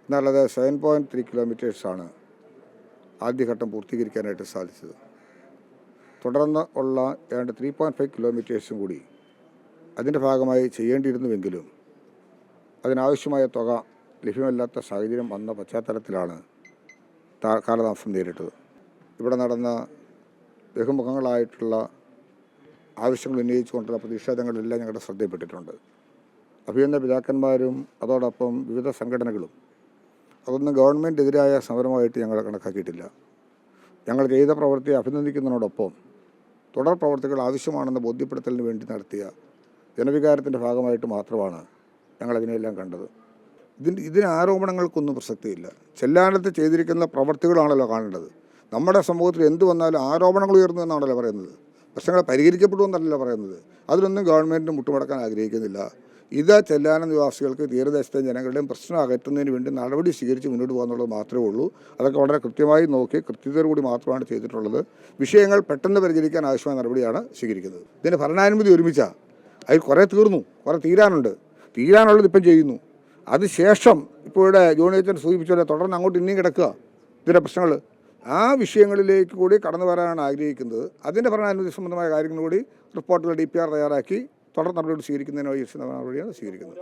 എന്നുള്ളത് 7.3 കിലോമീറ്റേഴ്സാണ് ആദ്യഘട്ടം പൂർത്തീകരിക്കാനായിട്ട് സാധിച്ചത്. തുടർന്ന് ഉള്ള ഏതാണ്ട് 3.5 കിലോമീറ്റേഴ്സും കൂടി അതിൻ്റെ ഭാഗമായി ചെയ്യേണ്ടിയിരുന്നുവെങ്കിലും അതിനാവശ്യമായ തുക ലഭ്യമല്ലാത്ത സാഹചര്യം വന്ന പശ്ചാത്തലത്തിലാണ് കാലതാമസം നേരിട്ടത്. ഇവിടെ നടന്ന ബഹുമുഖങ്ങളായിട്ടുള്ള ആവശ്യങ്ങൾ ഉന്നയിച്ചുകൊണ്ടുള്ള പ്രതിഷേധങ്ങളെല്ലാം ഞങ്ങളുടെ ശ്രദ്ധയിൽപ്പെട്ടിട്ടുണ്ട്. അഭിനന്ദ പിതാക്കന്മാരും അതോടൊപ്പം വിവിധ സംഘടനകളും അതൊന്നും ഗവൺമെൻറ്റിനെതിരായ സമരമായിട്ട് ഞങ്ങൾ കണക്കാക്കിയിട്ടില്ല. ഞങ്ങൾ ചെയ്ത പ്രവൃത്തിയെ അഭിനന്ദിക്കുന്നതിനോടൊപ്പം തുടർ പ്രവർത്തികൾ ആവശ്യമാണെന്ന് ബോധ്യപ്പെടുത്തലിന് വേണ്ടി നടത്തിയ ജനവികാരത്തിൻ്റെ ഭാഗമായിട്ട് മാത്രമാണ് ഞങ്ങളതിനെല്ലാം കണ്ടത്. ഇതിന് ആരോപണങ്ങൾക്കൊന്നും പ്രസക്തിയില്ല. ചെല്ലാനത്ത് ചെയ്തിരിക്കുന്ന പ്രവർത്തികളാണല്ലോ കാണേണ്ടത്. നമ്മുടെ സമൂഹത്തിൽ എന്ത് വന്നാലും ആരോപണങ്ങൾ ഉയർന്നു എന്നാണല്ലോ പറയുന്നത്. പ്രശ്നങ്ങൾ പരിഹരിക്കപ്പെടുമെന്നല്ലല്ലോ പറയുന്നത്. അതിലൊന്നും ഗവൺമെൻറ് മുട്ടുമടക്കാൻ ആഗ്രഹിക്കുന്നില്ല. ഇത് ചെല്ലാനം നിവാസികൾക്ക് തീരദേശത്തെ ജനങ്ങളുടെയും പ്രശ്നം അകറ്റുന്നതിന് വേണ്ടി നടപടി സ്വീകരിച്ച് മുന്നോട്ട് പോകുന്നുള്ളത് മാത്രമേ ഉള്ളൂ. അതൊക്കെ വളരെ കൃത്യമായി നോക്കി കൃത്യതയോടുകൂടി മാത്രമാണ് ചെയ്തിട്ടുള്ളത്. വിഷയങ്ങൾ പെട്ടെന്ന് പരിഹരിക്കാൻ ആവശ്യമായ നടപടിയാണ് സ്വീകരിക്കുന്നത്. ഇതിൻ്റെ ഭരണാനുമതി ഒരുമിച്ചാണ്. അതിൽ കുറേ തീർന്നു, കുറേ തീരാനുള്ളത് ഇപ്പം ചെയ്യുന്നു. അതിനുശേഷം ഇപ്പോൾ ഇവിടെ ജോണിയച്ചൻ സൂചിപ്പിച്ചപോലെ തുടർന്ന് അങ്ങോട്ട് ഇനിയും കിടക്കുക ഇതിൻ്റെ പ്രശ്നങ്ങൾ. ആ വിഷയങ്ങളിലേക്ക് കൂടി കടന്നു വരാനാണ് ആഗ്രഹിക്കുന്നത്. അതിൻ്റെ ഭരണാനുമതി സംബന്ധമായ കാര്യങ്ങൾ കൂടി റിപ്പോർട്ടുകൾ DPR തയ്യാറാക്കി തുടർ നടപടി സ്വീകരിക്കുന്നതിന് നടപടിയാണ് സ്വീകരിക്കുന്നത്.